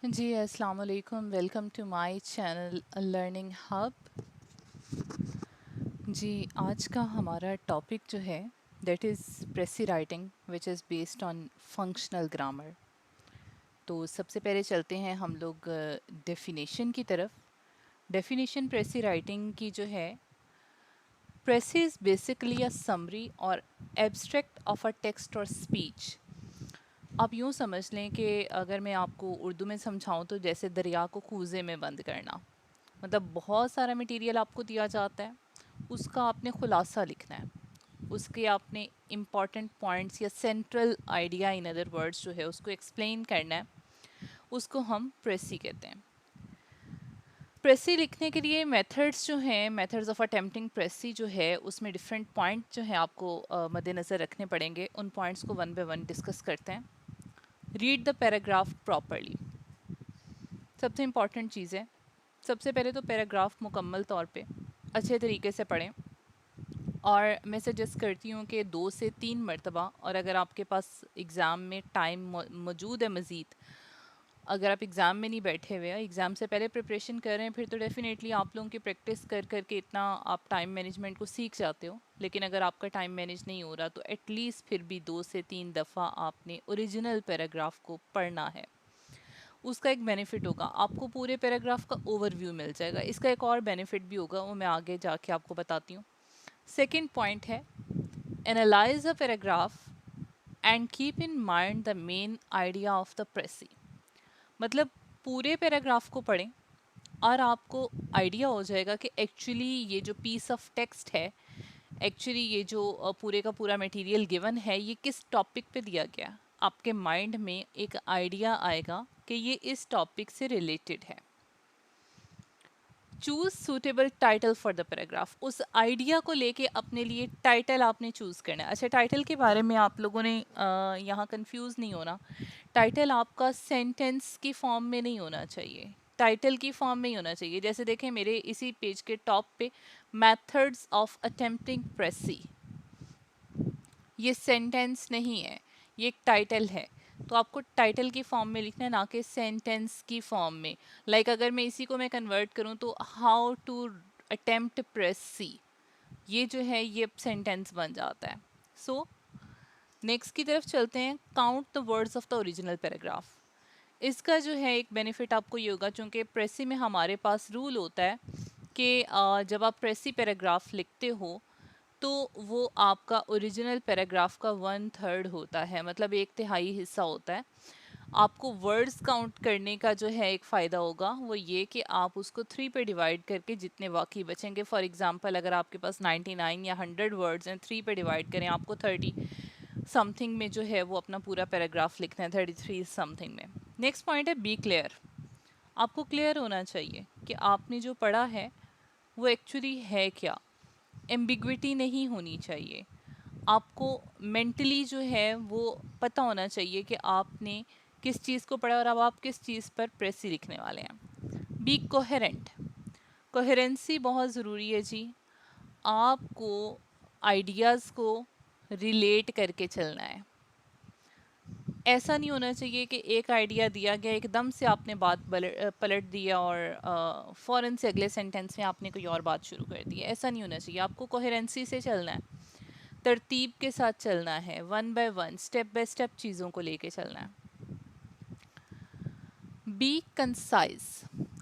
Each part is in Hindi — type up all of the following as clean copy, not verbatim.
जी अस्सलाम वालेकुम। Welcome to my channel learning hub. जी, आज का हमारा टॉपिक जो है that is precis writing which is based on functional grammar. तो सबसे पहले चलते हैं हम लोग डेफिनेशन की तरफ। डेफिनेशन प्रेसी राइटिंग की जो है, प्रेसी इज़ बेसिकली अ समरी और एब्स्ट्रैक्ट ऑफ अ टेक्स्ट और स्पीच। आप यूँ समझ लें कि अगर मैं आपको उर्दू में समझाऊँ तो जैसे दरिया को कूज़े में बंद करना। मतलब बहुत सारा मटेरियल आपको दिया जाता है, उसका आपने खुलासा लिखना है, उसके आपने इम्पॉर्टेंट पॉइंट्स या central idea in other words जो है उसको एक्सप्लेन करना है। उसको हम प्रेसी कहते हैं। प्रेसी लिखने के लिए मेथड्स जो हैं, मेथड्स ऑफ अटेम्प्टिंग प्रेसी जो है, उसमें डिफरेंट पॉइंट जो है आपको मद्देनज़र रखने पड़ेंगे। उन पॉइंट्स को वन बाय वन डिस्कस करते हैं। रीड द पैराग्राफ प्रॉपरली, सबसे इम्पॉर्टेंट चीज़ है। सबसे पहले तो पैराग्राफ मुकम्मल तौर पे अच्छे तरीके से पढ़ें, और मैं सजेस्ट करती हूँ कि 2 से 3 मरतबा, और अगर आपके पास एग्ज़ाम में टाइम मौजूद है मज़ीद, अगर आप एग्ज़ाम में नहीं बैठे हुए हैं, एग्ज़ाम से पहले प्रिपरेशन कर रहे हैं, फिर तो डेफ़िनेटली आप लोगों की प्रैक्टिस कर करके इतना आप टाइम मैनेजमेंट को सीख जाते हो। लेकिन अगर आपका टाइम मैनेज नहीं हो रहा तो एटलीस्ट फिर भी 2 से 3 दफ़ा आपने ओरिजिनल पैराग्राफ को पढ़ना है। उसका एक बेनिफिट होगा, आपको पूरे पैराग्राफ का ओवरव्यू मिल जाएगा। इसका एक और बेनिफिट भी होगा, वो मैं आगे जाके आपको बताती हूँ। सेकेंड पॉइंट है, analyse a paragraph and keep in mind the main idea of the precis. मतलब पूरे पैराग्राफ को पढ़ें और आपको आइडिया हो जाएगा कि एक्चुअली ये जो पीस ऑफ टेक्स्ट है, एक्चुअली ये जो पूरे का पूरा मटेरियल गिवन है, ये किस टॉपिक पे दिया गया। आपके माइंड में एक आइडिया आएगा कि ये इस टॉपिक से रिलेटेड है। Choose suitable title for the paragraph, उस आइडिया को लेके अपने लिए टाइटल आपने चूज करना है। अच्छा, टाइटल के बारे में आप लोगों ने यहाँ कंफ्यूज नहीं होना। टाइटल आपका सेंटेंस की फॉर्म में नहीं होना चाहिए, टाइटल की फॉर्म में ही होना चाहिए। जैसे देखें मेरे इसी पेज के टॉप पे, मेथड्स ऑफ अटेम्प्टिंग प्रेसी, ये सेंटेंस नहीं है, ये एक टाइटल है। तो आपको टाइटल की फॉर्म में लिखना है, ना कि सेंटेंस की फॉर्म में। अगर मैं इसी को मैं कन्वर्ट करूँ तो हाउ टू अटेम्प्ट प्रेस सी, ये जो है ये सेंटेंस बन जाता है। सो नेक्स्ट की तरफ चलते हैं। Count the words of the original paragraph. इसका जो है एक बेनिफिट आपको ये होगा, चूँकि प्रेसी में हमारे पास रूल होता है कि जब आप प्रेसी पैराग्राफ लिखते हो तो वो आपका ओरिजिनल पैराग्राफ का 1/3 होता है, मतलब 1/3 हिस्सा होता है। आपको वर्ड्स काउंट करने का जो है एक फ़ायदा होगा, वो ये कि आप उसको 3 पे डिवाइड करके जितने बाकी बचेंगे, फॉर एग्जांपल अगर आपके पास 99 या 100 वर्ड्स हैं, 3 पे डिवाइड करें, आपको 30 समथिंग में जो है वो अपना पूरा पैराग्राफ लिखना है, 33 समथिंग में। नेक्स्ट पॉइंट है, बी क्लियर। आपको क्लियर होना चाहिए कि आपने जो पढ़ा है वो एक्चुअली है क्या। एम्बिग्विटी नहीं होनी चाहिए। आपको मेंटली जो है वो पता होना चाहिए कि आपने किस चीज़ को पढ़ा और अब आप किस चीज़ पर प्रेसी लिखने वाले हैं। बी कोहेरेंट, कोहेरेंसी बहुत ज़रूरी है जी। आपको आइडियाज़ को रिलेट करके चलना है। ऐसा नहीं होना चाहिए कि एक आइडिया दिया गया, एकदम से आपने बात पलट दिया और फ़ौरन से अगले सेंटेंस में आपने कोई और बात शुरू कर दी। ऐसा नहीं होना चाहिए। आपको कोहेरेंसी से चलना है, तरतीब के साथ चलना है, one by one, step by step चीज़ों को लेके चलना है। B concise.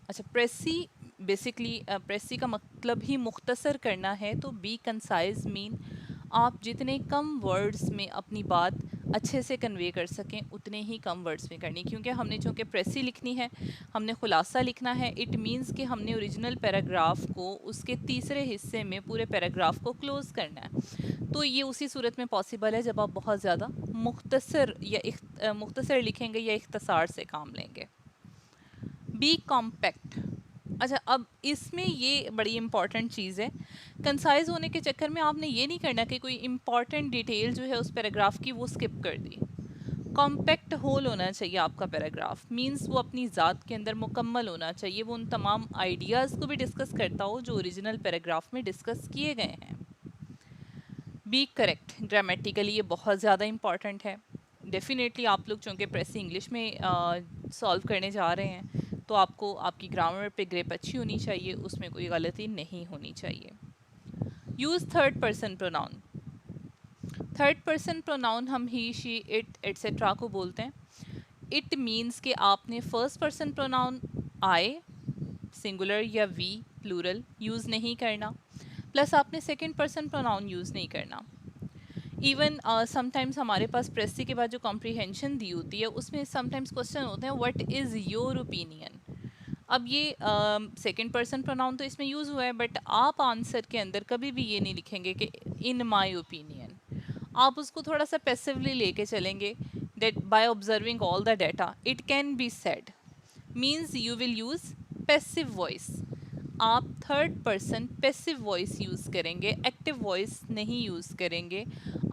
अच्छा, प्रेसी बेसिकली प्रेसी का मतलब ही मुख्तसर करना है, तो बी कंसाइज मीन आप जितने कम वर्ड्स में अपनी बात अच्छे से कन्वे कर सकें उतने ही कम वर्ड्स में करनी। क्योंकि हमने चूँकि प्रेसी लिखनी है, हमने खुलासा लिखना है, इट मीन्स कि हमने ओरिजिनल पैराग्राफ को उसके तीसरे हिस्से में पूरे पैराग्राफ को क्लोज करना है। तो ये उसी सूरत में पॉसिबल है जब आप बहुत ज़्यादा मुख्तसर या मुख्तसर लिखेंगे या इख्तसार से काम लेंगे। Be compact. अच्छा, अब इसमें ये बड़ी इंपॉर्टेंट चीज़ है। कंसाइज होने के चक्कर में आपने ये नहीं करना कि कोई इंपॉर्टेंट डिटेल जो है उस पैराग्राफ की वो स्किप कर दी। कॉम्पैक्ट होल होना चाहिए आपका पैराग्राफ, मींस वो अपनी ज़ात के अंदर मुकम्मल होना चाहिए, वो उन तमाम आइडियाज़ को भी डिस्कस करता हो जो ओरिजिनल पैराग्राफ में डिस्कस किए गए हैं। बी करेक्ट, ग्रामेटिकली ये बहुत ज़्यादा इंपॉर्टेंट है। डेफिनेटली आप लोग चूँकि प्रेसी इंग्लिश में सॉल्व करने जा रहे हैं तो आपको आपकी ग्रामर पे ग्रिप अच्छी होनी चाहिए, उसमें कोई गलती नहीं होनी चाहिए। Use third person pronoun. Third person pronoun हम ही, शी, इट एट्सेट्रा को बोलते हैं। इट मीन्स कि आपने फर्स्ट पर्सन प्रोनाउन आई सिंगुलर या वी प्लूरल यूज़ नहीं करना, प्लस आपने सेकंड पर्सन प्रोनाउन यूज़ नहीं करना। इवन समटाइम्स हमारे पास प्रेसी के बाद जो कॉम्प्रीहेंशन दी होती है उसमें समटाइम्स क्वेश्चन होते हैं व्हाट इज़ योर ओपिनियन। अब ये सेकंड पर्सन प्रोनाउन तो इसमें यूज़ हुआ है, बट आप आंसर के अंदर कभी भी ये नहीं लिखेंगे कि इन माई ओपिनियन। आप उसको थोड़ा सा पैसिवली लेके चलेंगे, that by observing all the data it can be said, means you will use passive voice. आप third person passive voice use करेंगे, एक्टिव वॉइस नहीं यूज़ करेंगे।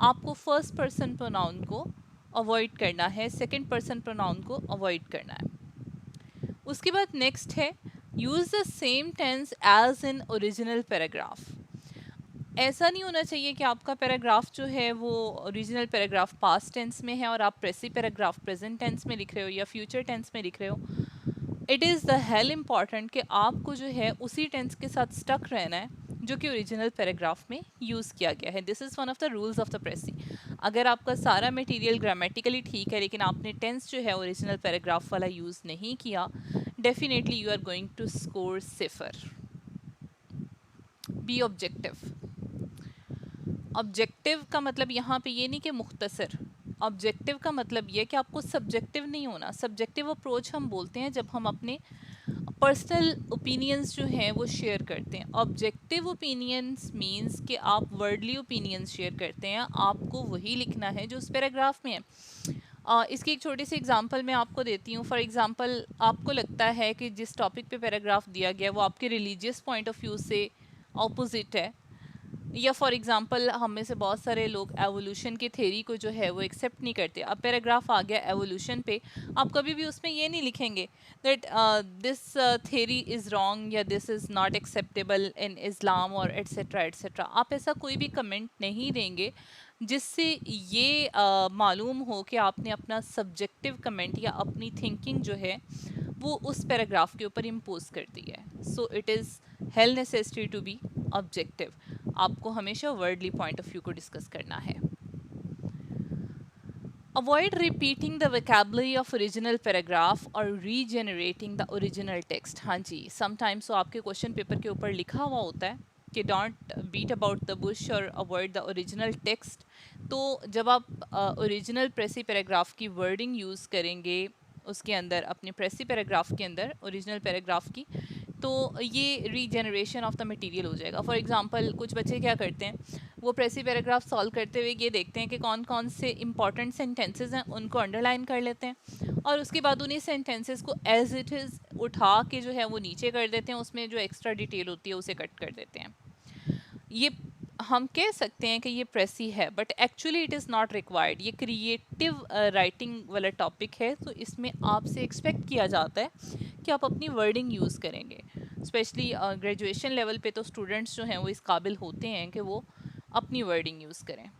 आपको फर्स्ट पर्सन प्रोनाउन को अवॉइड करना है, सेकंड पर्सन प्रोनाउन को अवॉइड करना है। उसके बाद नेक्स्ट है use the same tense as in original paragraph. ऐसा नहीं होना चाहिए कि आपका पैराग्राफ जो है वो ओरिजिनल पैराग्राफ पास्ट टेंस में है और आप प्रेसी पैराग्राफ प्रेजेंट टेंस में लिख रहे हो या फ्यूचर टेंस में लिख रहे हो। It is the hell important कि आपको जो है उसी टेंस के साथ स्टक रहना है जो कि ओरिजिनल पैराग्राफ में यूज़ किया गया है। This is one of the rules of the precis. अगर आपका सारा मटेरियल ग्रामेटिकली ठीक है लेकिन आपने टेंस जो है ओरिजिनल पैराग्राफ वाला यूज़ नहीं किया, definitely you are going to score सिफर। Be objective. ऑब्जेक्टिव का मतलब यहाँ पे ये नहीं कि मुख्तसर, ऑब्जेक्टिव का मतलब ये कि आपको सब्जेक्टिव नहीं होना। सब्जेक्टिव अप्रोच हम बोलते हैं जब हम अपने पर्सनल ओपिनियंस जो हैं वो शेयर करते हैं। ऑब्जेक्टिव ओपिनियंस मींस कि आप वर्डली ओपिनियंस शेयर करते हैं, आपको वही लिखना है जो उस पैराग्राफ में है। इसकी एक छोटी सी एग्जांपल मैं आपको देती हूँ। फॉर एग्जांपल आपको लगता है कि जिस टॉपिक पे पैराग्राफ दिया गया वो आपके रिलीजियस पॉइंट ऑफ व्यू से ऑपोजिट है, या फॉर एग्जांपल हम में से बहुत सारे लोग एवोल्यूशन की थेरी को जो है वो एक्सेप्ट नहीं करते। अब पैराग्राफ आ गया एवोल्यूशन पे, आप कभी भी उसमें ये नहीं लिखेंगे that this theory is wrong या this is not acceptable in Islam और एट्सेट्रा एट्सेट्रा। आप ऐसा कोई भी कमेंट नहीं देंगे जिससे ये मालूम हो कि आपने अपना सब्जेक्टिव कमेंट या अपनी थिंकिंग जो है वो उस पैराग्राफ के ऊपर इम्पोज कर दी है। So it is hell necessary to be objective. आपको हमेशा वर्डली पॉइंट ऑफ व्यू को डिस्कस करना है। Avoid repeating the vocabulary of original paragraph और रीजेनरेटिंग द ओरिजिनल टेक्स्ट। हाँ जी, समटाइम्स तो आपके क्वेश्चन पेपर के ऊपर लिखा हुआ होता है कि don't beat about the bush और अवॉइड द ओरिजिनल टेक्स्ट। तो जब आप ओरिजिनल प्रेसी पैराग्राफ की वर्डिंग यूज़ करेंगे उसके अंदर, अपने प्रेसी पैराग्राफ के अंदर ओरिजिनल पैराग्राफ की, तो ये रीजनरेशन ऑफ द मटेरियल हो जाएगा। फॉर एग्जांपल कुछ बच्चे क्या करते हैं, वो प्रेसी पैराग्राफ सॉल्व करते हुए ये देखते हैं कि कौन कौन से इंपॉर्टेंट सेंटेंसेस हैं, उनको अंडरलाइन कर लेते हैं और उसके बाद उन्हीं सेंटेंसेस को एज इट इज़ उठा के जो है वो नीचे कर देते हैं, उसमें जो एक्स्ट्रा डिटेल होती है उसे कट कर देते हैं। ये हम कह सकते हैं कि ये प्रेसी है, but actually it is not required. ये क्रिएटिव राइटिंग वाला टॉपिक है, तो इसमें आपसे एक्सपेक्ट किया जाता है कि आप अपनी वर्डिंग यूज़ करेंगे। स्पेशली ग्रेजुएशन लेवल पे तो स्टूडेंट्स जो हैं वो इस काबिल होते हैं कि वो अपनी वर्डिंग यूज़ करें।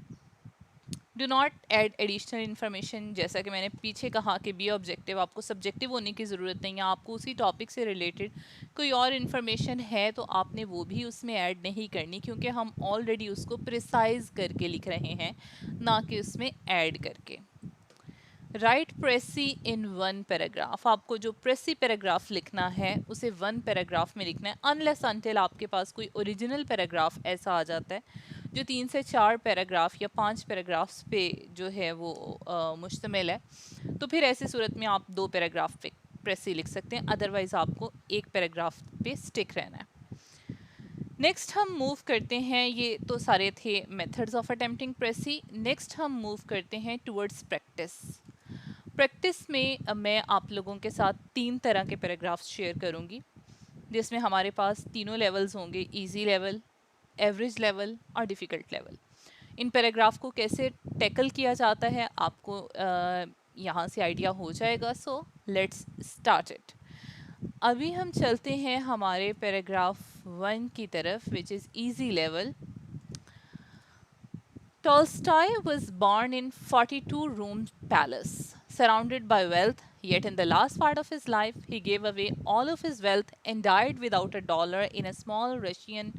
Do not add additional information. जैसा कि मैंने पीछे कहा कि बी ऑब्जेक्टिव, आपको सब्जेक्टिव होने की ज़रूरत नहीं है। आपको उसी टॉपिक से रिलेटेड कोई और इन्फॉर्मेशन है तो आपने वो भी उसमें ऐड नहीं करनी, क्योंकि हम ऑलरेडी उसको प्रिसाइज करके लिख रहे हैं, ना कि उसमें ऐड करके। Write precis in one paragraph. आपको जो प्रेसी पैराग्राफ लिखना है उसे वन पैराग्राफ में लिखना है, अनलेस अनटिल आपके पास कोई ओरिजिनल पैराग्राफ ऐसा आ जाता है जो 3 से 4 पैराग्राफ या 5 पैराग्राफ्स पे जो है वो मुश्तमिल है, तो फिर ऐसी सूरत में आप 2 पैराग्राफ पे प्रेसी लिख सकते हैं। अदरवाइज आपको एक पैराग्राफ पे स्टिक रहना है। नेक्स्ट हम मूव करते हैं, ये तो सारे थे मेथड्स ऑफ अटेम्प्टिंग प्रेसी। नेक्स्ट हम मूव करते हैं टुवर्ड्स प्रैक्टिस। प्रैक्टिस में मैं आप लोगों के साथ 3 तरह के पैराग्राफ्स शेयर करूंगी, जिसमें हमारे पास तीनों लेवल्स होंगे, इजी लेवल, एवरेज लेवल और डिफ़िकल्ट लेवल। इन पैराग्राफ को कैसे टैकल किया जाता है आपको यहाँ से आइडिया हो जाएगा। So let's start it. अभी हम चलते हैं हमारे पैराग्राफ 1 की तरफ, which is easy level. Tolstoy was born in 42-room palace, surrounded by wealth, Yet in the last part of his life, he gave away all of his wealth and died without a dollar in a small Russian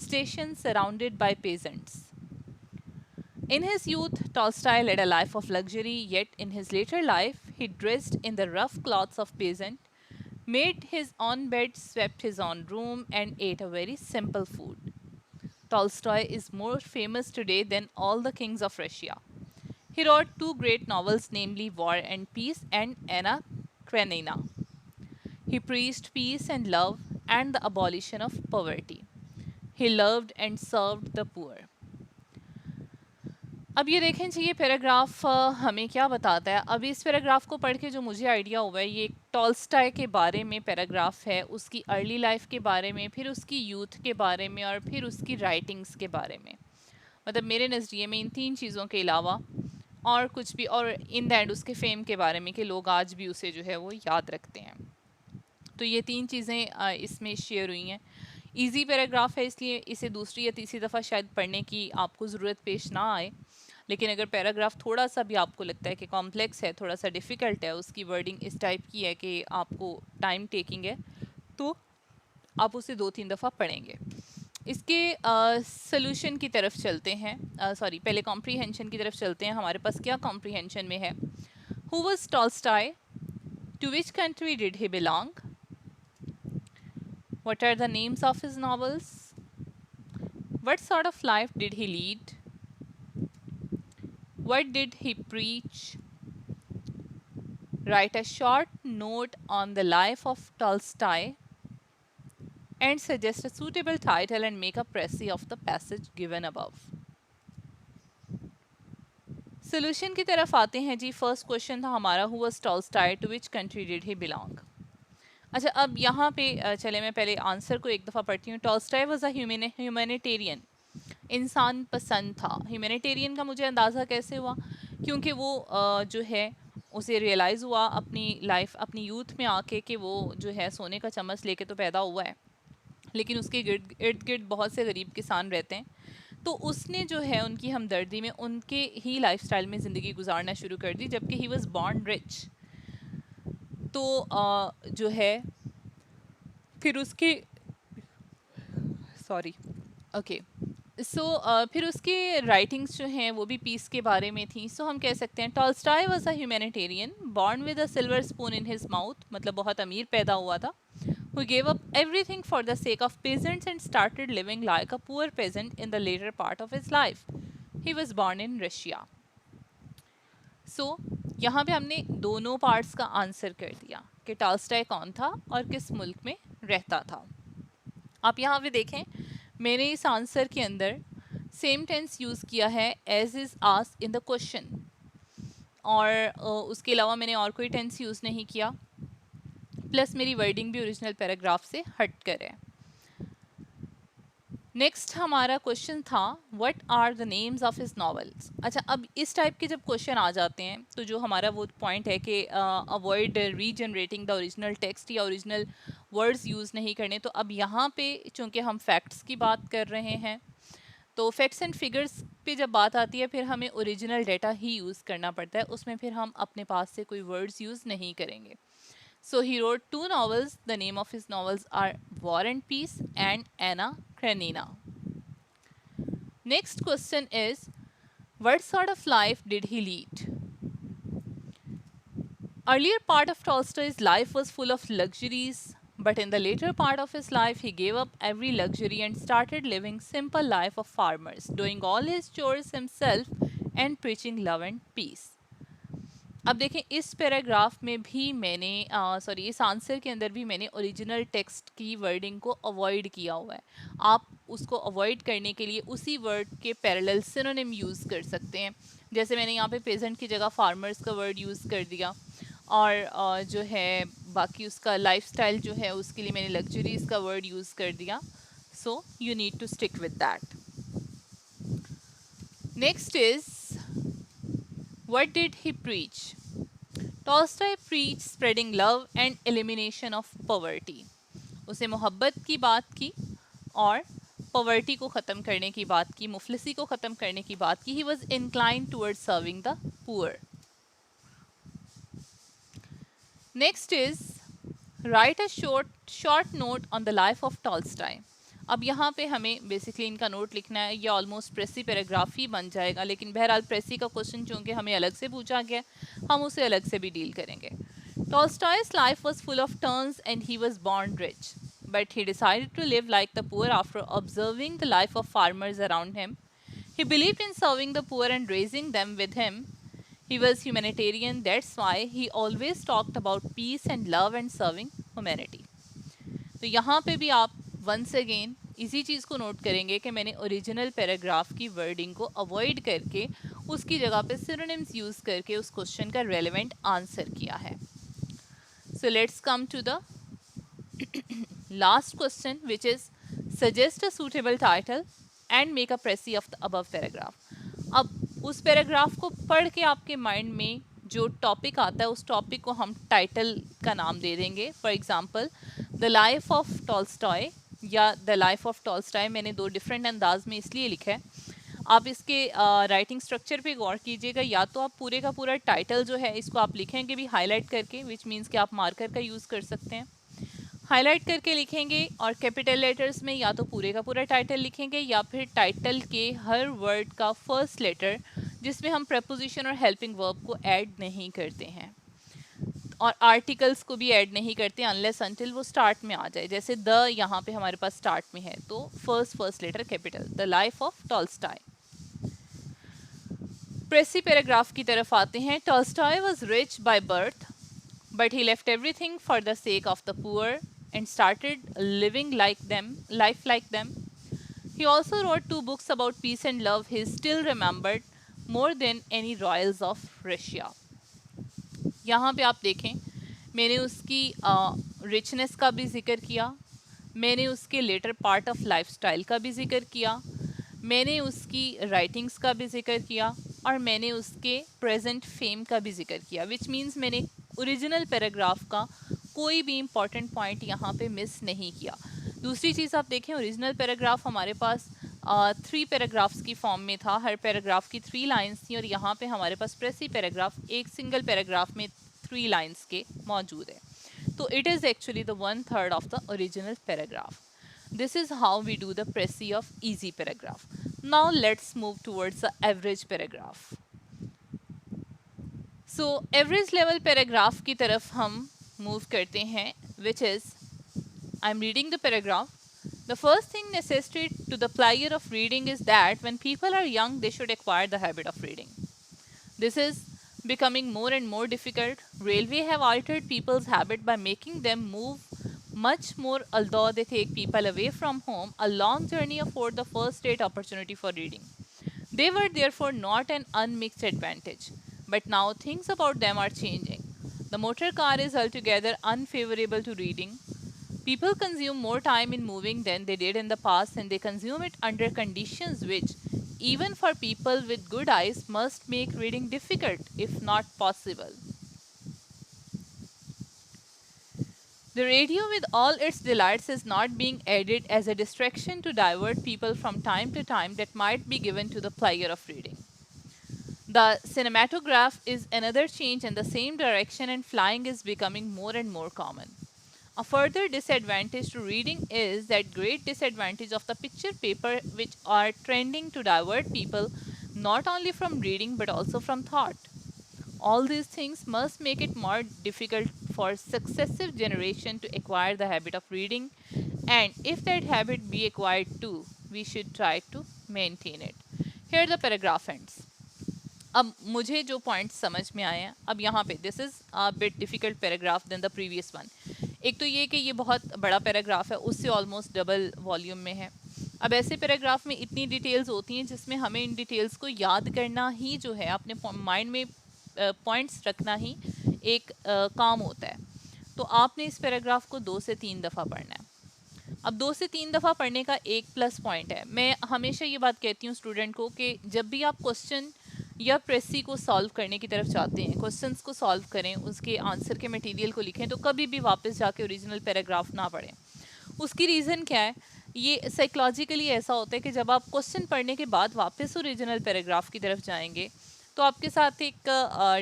station surrounded by peasants. In his youth, Tolstoy led a life of luxury, yet in his later life, he dressed in the rough clothes of peasant, made his own bed, swept his own room, and ate a very simple food. Tolstoy is more famous today than all the kings of Russia. He wrote two great novels, namely War and Peace and Anna Karenina. He preached peace and love and the abolition of poverty. He loved and served the poor. अब ये देखें जी, ये पैराग्राफ हमें क्या बताता है। अब इस पैराग्राफ को पढ़ के जो मुझे आइडिया हुआ है, ये टॉल्स्टॉय के बारे में पैराग्राफ है, उसकी अर्ली लाइफ के बारे में, फिर उसकी यूथ के बारे में और फिर उसकी राइटिंग्स के बारे में। मतलब मेरे नज़रिए में इन तीन चीज़ों के अलावा और कुछ भी, और इन द एंड उसके फेम के बारे में कि लोग आज भी उसे जो है वो याद रखते हैं। तो ये तीन चीज़ें इसमें शेयर हुई हैं। इजी पैराग्राफ है, इसलिए इसे दूसरी या तीसरी दफ़ा शायद पढ़ने की आपको ज़रूरत पेश ना आए। लेकिन अगर पैराग्राफ थोड़ा सा भी आपको लगता है कि कॉम्प्लेक्स है, थोड़ा सा डिफ़िकल्ट है, उसकी वर्डिंग इस टाइप की है कि आपको टाइम टेकिंग है, तो आप उसे 2-3 दफ़ा पढ़ेंगे। इसके सोल्यूशन की तरफ चलते हैं, सॉरी पहले कॉम्प्रीहेंशन की तरफ चलते हैं। हमारे पास क्या कॉम्प्रीहेंशन में है। Who was Tolstoy? To which country did he belong? What are the names of his novels? What sort of life did he lead? What did he preach? Write a short note on the life of Tolstoy and suggest a suitable title and make a précis of the passage given above. Solution की तरफ आते हैं जी। फर्स्ट क्वेश्चन था हमारा, who was Tolstoy? To which country did he belong? अच्छा, अब यहाँ पे चले मैं पहले आंसर को एक दफ़ा पढ़ती हूँ। टॉल्स्टॉय वॉज अ ह्यूमैनिटेरियन, इंसान पसंद था। ह्यूमैनिटेरियन का मुझे अंदाज़ा कैसे हुआ? क्योंकि वो जो है उसे रियलाइज़ हुआ अपनी लाइफ, अपनी यूथ में आके कि वो जो है सोने का चम्मच लेके तो पैदा हुआ है, लेकिन उसके इर्द गिर्द बहुत से गरीब किसान रहते हैं। तो उसने जो है उनकी हमदर्दी में उनके ही लाइफस्टाइल में ज़िंदगी गुजारना शुरू कर दी, जबकि ही वॉज बॉर्न रिच। तो जो है फिर उसके, सॉरी, ओके, सो फिर उसके राइटिंग्स जो हैं वो भी पीस के बारे में थी। सो हम कह सकते हैं Tolstoy was a humanitarian born with a silver spoon in his mouth, मतलब बहुत अमीर पैदा हुआ था। who gave up everything for the sake of peasants and started living like a poor peasant in the later part of his life. He was born in Russia. So यहाँ पे हमने दोनों पार्ट्स का आंसर कर दिया कि टॉल्स्टॉय कौन था और किस मुल्क में रहता था। आप यहाँ पे देखें, मैंने इस आंसर के अंदर सेम टेंस यूज़ किया है as is asked in the question, और उसके अलावा मैंने और कोई टेंस यूज़ नहीं किया। प्लस मेरी वर्डिंग भी ओरिजिनल पैराग्राफ से हट कर है। नेक्स्ट हमारा क्वेश्चन था what are the names of his novels. अच्छा, अब इस टाइप के जब क्वेश्चन आ जाते हैं तो जो हमारा वो पॉइंट है कि avoid regenerating the original text या ओरिजिनल वर्ड्स यूज़ नहीं करने, तो अब यहाँ पे चूँकि हम फैक्ट्स की बात कर रहे हैं, तो फैक्ट्स एंड फिगर्स पे जब बात आती है फिर हमें ओरिजिनल डेटा ही यूज़ करना पड़ता है, उसमें फिर हम अपने पास से कोई वर्ड्स यूज़ नहीं करेंगे। So he wrote two novels. The name of his novels are War and Peace and Anna Karenina. Next question is, what sort of life did he lead? Earlier part of Tolstoy's life was full of luxuries, but in the later part of his life, he gave up every luxury and started living simple life of farmers, doing all his chores himself and preaching love and peace. अब देखें, इस पैराग्राफ में भी मैंने सॉरी इस आंसर के अंदर भी मैंने ओरिजिनल टेक्स्ट की वर्डिंग को अवॉइड किया हुआ है। आप उसको अवॉइड करने के लिए उसी वर्ड के पैरेलल सिनोनिम यूज़ कर सकते हैं। जैसे मैंने यहाँ पे पेजेंट की जगह फार्मर्स का वर्ड यूज़ कर दिया, और जो है बाकी उसका लाइफस्टाइल जो है उसके लिए मैंने लग्जरीज का वर्ड यूज़ कर दिया। So you need to stick with that. Next is what did he preach? Tolstoy preached spreading love and elimination of poverty. उसे मोहब्बत की बात की और पॉवर्टी को ख़त्म करने की बात की, मुफलिसी को ख़त्म करने की बात की। He was inclined towards serving the poor. Next is write a short note on the life of Tolstoy. अब यहाँ पे हमें बेसिकली इनका नोट लिखना है, ये ऑलमोस्ट प्रेसी पैराग्राफ ही बन जाएगा, लेकिन बहरहाल प्रेसी का क्वेश्चन चूंकि हमें अलग से पूछा गया, हम उसे अलग से भी डील करेंगे। Tolstoy's life was full of turns and he was born rich, but he decided to live like the poor after observing the life of farmers around him. He believed in serving the poor and raising them with him. He was humanitarian, that's why he always talked about peace and love and serving humanity. तो यहाँ पे भी आप वंस अगेन इसी चीज़ को नोट करेंगे कि मैंने ओरिजिनल पैराग्राफ की वर्डिंग को अवॉइड करके उसकी जगह पे सिनोनिम्स यूज़ करके उस क्वेश्चन का रेलेवेंट आंसर किया है। So let's come to the last question, which is suggest a suitable title and make a précis of the above paragraph. अब उस पैराग्राफ को पढ़ के आपके माइंड में जो टॉपिक आता है उस टॉपिक को हम टाइटल का नाम दे देंगे। For example the life of Tolstoy या द लाइफ ऑफ टॉल्स्टॉय मैंने दो डिफरेंट अंदाज में इसलिए लिखा है। आप इसके राइटिंग स्ट्रक्चर पे गौर कीजिएगा, या तो आप पूरे का पूरा टाइटल जो है इसको आप लिखेंगे भी हाईलाइट करके, विच मीन्स कि आप मार्कर का यूज़ कर सकते हैं, हाईलाइट करके लिखेंगे और कैपिटल लेटर्स में या तो पूरे का पूरा टाइटल लिखेंगे या फिर टाइटल के हर वर्ड का फर्स्ट लेटर जिसमें हम प्रपोजिशन और हेल्पिंग वर्ब को ऐड नहीं करते हैं और आर्टिकल्स को भी ऐड नहीं करते अनलेस अनटिल वो स्टार्ट में आ जाए। जैसे द यहाँ पे हमारे पास स्टार्ट में है तो first letter capital, the life of Tolstoy. Precis paragraph की तरफ आते हैं। Tolstoy was rich by birth but he left everything for the sake of the poor and started living like them, life like them. He also wrote 2 books about peace and love. He is still remembered more than any royals of Russia. यहाँ पे आप देखें मैंने उसकी रिचनेस का भी जिक्र किया, मैंने उसके लेटर पार्ट ऑफ लाइफस्टाइल का भी जिक्र किया, मैंने उसकी राइटिंग्स का भी जिक्र किया और मैंने उसके प्रेजेंट फेम का भी जिक्र किया, विच मीन्स मैंने ओरिजिनल पैराग्राफ का कोई भी इम्पॉर्टेंट पॉइंट यहाँ पे मिस नहीं किया। दूसरी चीज़ आप देखें ओरिजिनल पैराग्राफ हमारे पास 3 पैराग्राफ्स की फॉर्म में था, हर पैराग्राफ की 3 लाइंस थी और यहाँ पे हमारे पास प्रेसी पैराग्राफ एक सिंगल पैराग्राफ में 3 लाइंस के मौजूद है। तो it is actually the 1/3 of the original paragraph. This is how we do the précis of easy paragraph. Now let's move towards the average paragraph. So average level paragraph की तरफ हम move करते हैं, which is I'm reading the paragraph. The first thing necessary to the pleasure of reading is that when people are young, they should acquire the habit of reading. This is becoming more and more difficult. Railway have altered people's habit by making them move much more, although they take people away from home. A long journey afford the first rate opportunity for reading. They were therefore not an unmixed advantage. But now things about them are changing. The motor car is altogether unfavorable to reading. People consume more time in moving than they did in the past, and they consume it under conditions which, even for people with good eyes, must make reading difficult, if not possible. The radio, with all its delights, is not being added as a distraction to divert people from time to time that might be given to the pleasure of reading. The cinematograph is another change in the same direction, and flying is becoming more and more common. A further disadvantage to reading is that great disadvantage of the picture paper, which are trending to divert people not only from reading but also from thought. All these things must make it more difficult for successive generation to acquire the habit of reading, and if that habit be acquired too, we should try to maintain it. Here the paragraph ends. अब मुझे जो पॉइंट समझ में आए हैं, अब यहाँ पे this is a bit difficult paragraph then the previous one. एक तो ये कि ये बहुत बड़ा पैराग्राफ है, उससे ऑलमोस्ट डबल वॉल्यूम में है। अब ऐसे पैराग्राफ में इतनी डिटेल्स होती हैं जिसमें हमें इन डिटेल्स को याद करना ही जो है, अपने माइंड में पॉइंट्स रखना ही एक काम होता है। तो आपने इस पैराग्राफ को 2 से 3 दफ़ा पढ़ना है। अब 2 से 3 दफ़ा पढ़ने का एक प्लस पॉइंट है, मैं हमेशा ये बात कहती हूँ स्टूडेंट को कि जब भी आप क्वेश्चन या प्रेसी को सॉल्व करने की तरफ चाहते हैं, क्वेश्चंस को सॉल्व करें, उसके आंसर के मटेरियल को लिखें, तो कभी भी वापस जाके ओरिजिनल पैराग्राफ ना पढ़ें। उसकी रीज़न क्या है, ये साइकोलॉजिकली ऐसा होता है कि जब आप क्वेश्चन पढ़ने के बाद वापस ओरिजिनल पैराग्राफ की तरफ जाएंगे तो आपके साथ एक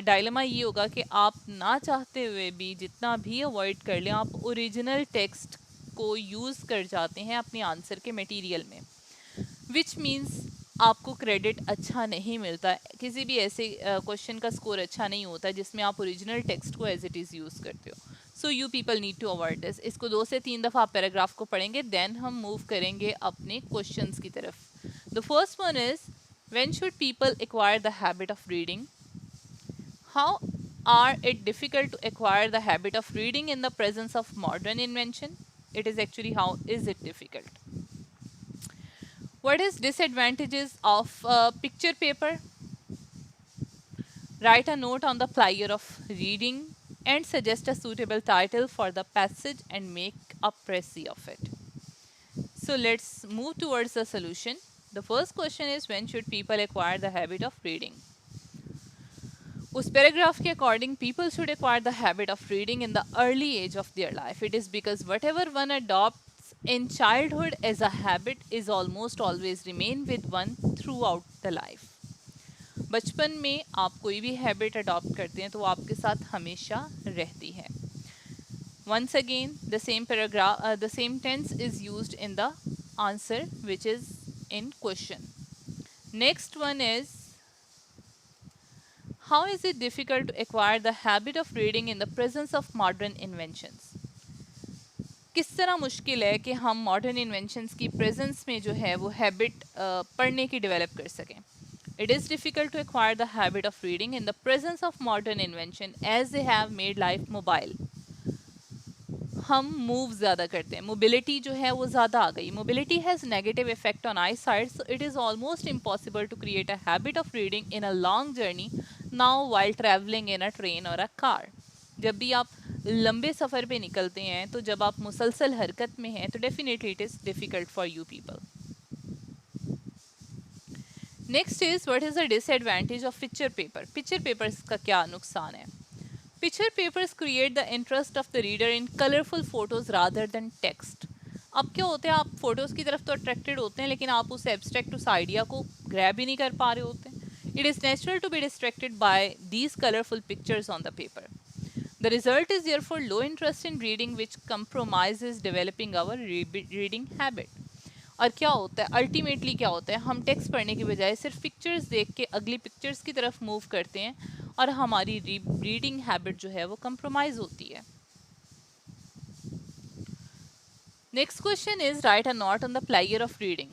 डायलेमा ये होगा कि आप ना चाहते हुए भी जितना भी अवॉइड कर लें, आप ओरिजिनल टेक्स्ट को यूज़ कर जाते हैं अपने आंसर के मटेरियल में, विच मीन्स आपको क्रेडिट अच्छा नहीं मिलता, किसी भी ऐसे क्वेश्चन का स्कोर अच्छा नहीं होता जिसमें आप ओरिजिनल टेक्स्ट को एज इट इज़ यूज़ करते हो. So you people need to avoid this. इसको 2 से 3 दफ़ा आप पैराग्राफ को पढ़ेंगे, देन हम मूव करेंगे अपने क्वेश्चंस की तरफ. The first one is, when should people acquire the habit of reading? How are it difficult to acquire the habit of reading in the presence of modern invention? It is actually how is it difficult. What is disadvantages of picture paper? Write a note on the flyer of reading and suggest a suitable title for the passage and make a précis of it. So let's move towards the solution. The first question is, when should people acquire the habit of reading? उस पैराग्राफ के according people should acquire the habit of reading in the early age of their life. It is because whatever one adopts in childhood age a habit is almost always remain with one throughout the life. बचपन में आप कोई भी हैबिट अडॉप्ट करते हैं तो वो आपके साथ हमेशा रहती है. Once again, the same paragraph, the same tense is used in the answer which is in question. Next one is, how is it difficult to acquire the habit of reading in the presence of modern inventions? किस तरह मुश्किल है कि हम मॉडर्न इन्वेंशंस की प्रेजेंस में जो है वो हैबिट पढ़ने की डेवलप कर सकें. It is difficult to acquire the habit of reading in the presence of modern invention as they have made life mobile. हम मूव ज़्यादा करते हैं, मोबिलिटी जो है वो ज़्यादा आ गई. Mobility has negative effect on eye sight, so it is almost impossible to create a habit of reading in a long journey now while travelling in a train और अ कार. जब भी आप लंबे सफ़र पे निकलते हैं, तो जब आप मुसलसल हरकत में हैं, तो definitely it is difficult for you people. Next is, what is the disadvantage of picture paper. Picture papers का क्या नुकसान है? Picture papers create the interest of the reader in colorful photos rather than text. अब क्या होता है, आप फोटोज की तरफ तो अट्रैक्टेड होते हैं, लेकिन आप उस एब्स्ट्रैक्ट उस आइडिया को ग्रैब ही नहीं कर पा रहे होते हैं. It is natural to be distracted by these colourful pictures on the paper. The result is therefore low interest in reading which compromises developing our reading habit. और क्या होता है अल्टीमेटली, क्या होता है, हम टेक्स्ट पढ़ने की बजाय सिर्फ पिक्चर्स देख के अगली पिक्चर्स की तरफ मूव करते हैं और हमारी रीडिंग हैबिट जो है वो कंप्रोमाइज होती है. Next question is, write a note on the player of reading.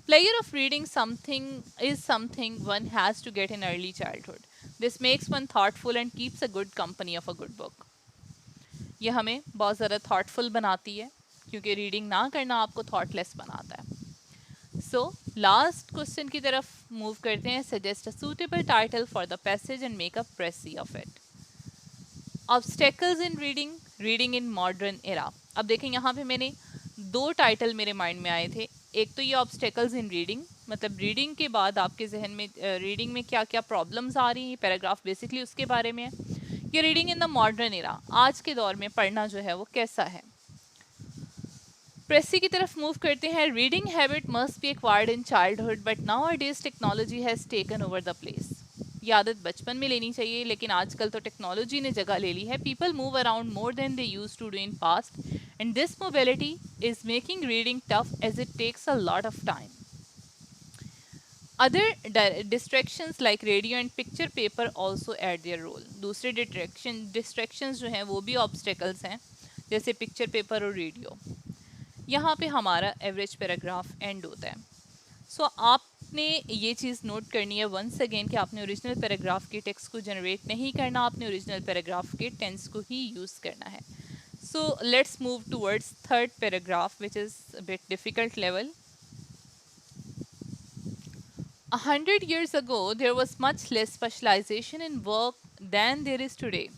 Player of reading something one has to get in early childhood. This makes one thoughtful and keeps a good company of a good book. ये हमें बहुत ज़्यादा थॉटफुल बनाती है, क्योंकि रीडिंग ना करना आपको थॉटलेस बनाता है. सो लास्ट क्वेश्चन की तरफ मूव करते हैं. Suggest a suitable title for the passage and make a precis of it. Obstacles in reading, reading in modern era. अब देखें, यहाँ पे मैंने 2 टाइटल मेरे माइंड में आए थे. एक तो ये ऑब्स्टेकल्स इन रीडिंग, मतलब रीडिंग के बाद आपके जहन में रीडिंग में क्या क्या प्रॉब्लम्स आ रही हैं, पैराग्राफ बेसिकली उसके बारे में है. ये reading in the modern era, आज के दौर में पढ़ना जो है वो कैसा है. प्रेसी की तरफ मूव करते हैं. Reading habit must be acquired in childhood but now a days technology has taken over the place. ये आदत बचपन में लेनी चाहिए, लेकिन आजकल तो टेक्नोलॉजी ने जगह ले ली है. People move around more than they used to do in past and this mobility is making reading tough as it takes a lot of time. Other distractions like radio and picture paper also add their role. दूसरे डिस्ट्रैक्शंस जो हैं वो भी ऑब्स्टेकल्स हैं, जैसे पिक्चर पेपर और रेडियो. यहाँ पे हमारा एवरेज पैराग्राफ एंड होता है. सो आपने ये चीज़ नोट करनी है वंस अगेन कि आपने ओरिजिनल पैराग्राफ के टेक्स्ट को जनरेट नहीं करना, आपने ओरिजिनल पैराग्राफ के टेंस को ही यूज़ करना है. So let's move towards third paragraph which is a bit difficult level. 100 years ago, there was much less specialization in work than there is today.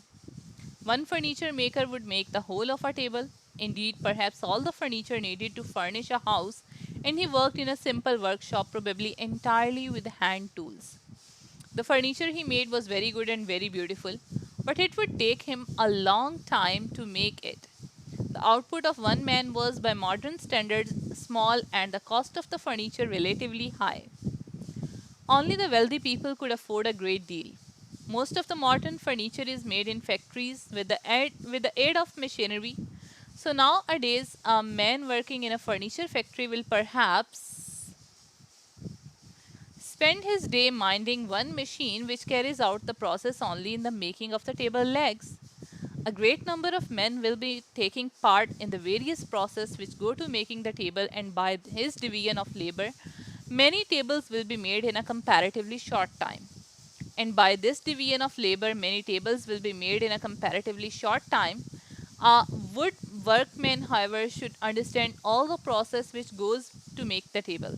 One furniture maker would make the whole of a table, indeed, perhaps all the furniture needed to furnish a house, and he worked in a simple workshop, probably entirely with hand tools. The furniture he made was very good and very beautiful, but it would take him a long time to make it. The output of one man was, by modern standards, small and the cost of the furniture relatively high. Only the wealthy people could afford a great deal. Most of the modern furniture is made in factories with the aid of machinery. So nowadays, a man working in a furniture factory will perhaps spend his day minding one machine which carries out the process only in the making of the table legs. A great number of men will be taking part in the various processes which go to making the table, and by his division of labor, many tables will be made in a comparatively short time. And by this division of labor, many tables will be made in a comparatively short time. A wood workman, however, should understand all the process which goes to make the table,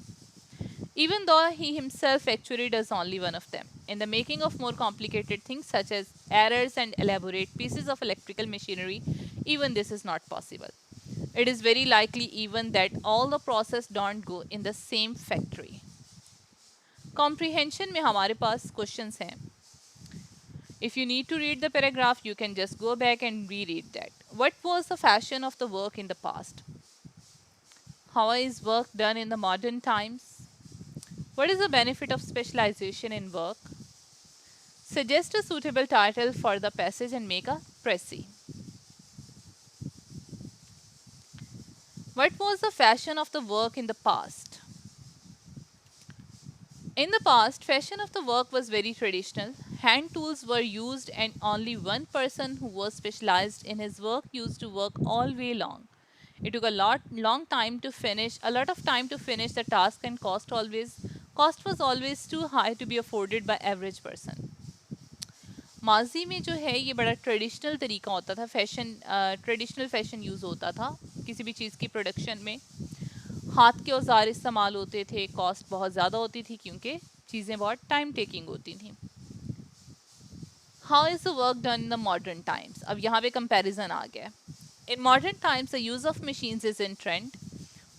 even though he himself actually does only one of them. In the making of more complicated things such as errors and elaborate pieces of electrical machinery, even this is not possible. It is very likely even that all the process don't go in the same factory. Comprehension में हमारे पास questions हैं. If you need to read the paragraph, you can just go back and reread that. What was the fashion of the work in the past? How is work done in the modern times? What is the benefit of specialization in work? Suggest a suitable title for the passage and make a précis. What was the fashion of the work in the past? In the past, fashion of the work was very traditional. Hand tools were used and only one person who was specialized in his work used to work all day long. It took a lot of time to finish the task, and cost was always too high to be afforded by average person. माजी में जो है ये बड़ा ट्रेडिशनल तरीका होता था, ट्रेडिशनल फैशन यूज़ होता था किसी भी चीज़ की प्रोडक्शन में. हाथ के औजार इस्तेमाल होते थे, कॉस्ट बहुत ज़्यादा होती थी क्योंकि चीज़ें बहुत टाइम टेकिंग होती थी. How is the work done in the modern times? अब यहाँ पे कंपैरिजन आ गया. In modern times the use of machines is in trend.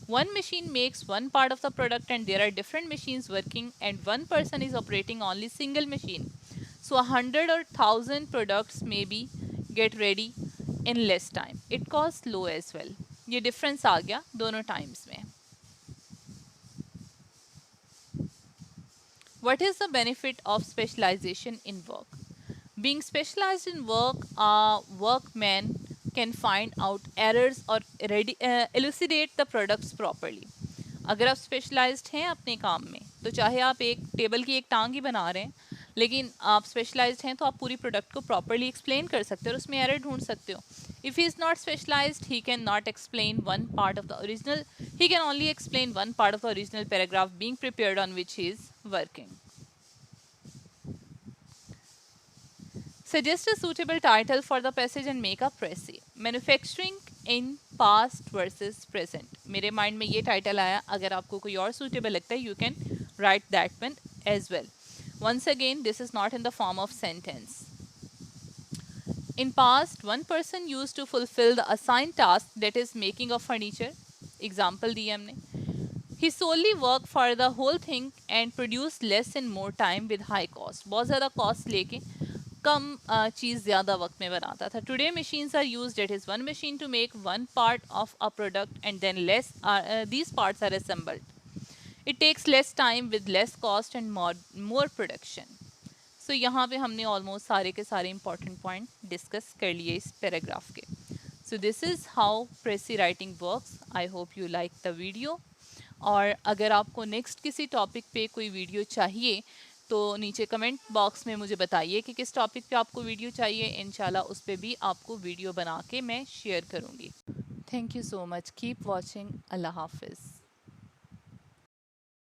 One machine makes one part of the product and there are different machines working and one person is operating only single machine. So 100 or 1000 products maybe get ready in less time. It costs low as well. ये difference आ गया दोनों times में. What is the benefit of specialization in work? Being specialized in work, a workman can find out errors or elucidate the products properly. अगर आप स्पेशलाइज्ड हैं अपने काम में तो चाहे आप एक टेबल की एक टांग ही बना रहे हैं, लेकिन आप स्पेशलाइज्ड हैं तो आप पूरी प्रोडक्ट को प्रॉपरली एक्सप्लेन कर सकते हो और उसमें एरर ढूंढ सकते हो. If he is not specialised he can not explain one part of the original, he can only explain one part of the original paragraph being prepared on which he is working. Suggest a suitable title for the passage and make a précis. Manufacturing in past versus present. मेरे माइंड में ये टाइटल आया. अगर आपको कोई और suitable लगता है, you can write that one as well. Once again, this is not in the form of sentence. In past, one person used to fulfill the assigned task, that is making of furniture. Example दिए हमने. He solely worked for the whole thing and produced less in more time with high cost. बहुत ज़्यादा cost लेके कम चीज़ ज़्यादा वक्त में बनाता था. Today machines are used, that is one machine to make one part of a product and then these parts are assembled. It takes less time with less cost and more production. So यहाँ पे हमने almost सारे के सारे important point discuss कर लिए इस paragraph के. So this is how précis writing works. I hope you like the video. और अगर आपको नेक्स्ट किसी टॉपिक पे कोई वीडियो चाहिए तो नीचे कमेंट बॉक्स में मुझे बताइए कि किस टॉपिक पे आपको वीडियो चाहिए. इंशाल्लाह उस पर भी आपको वीडियो बना के मैं शेयर करूँगी. Thank you so much. Keep watching. अल्लाह हाफिज़.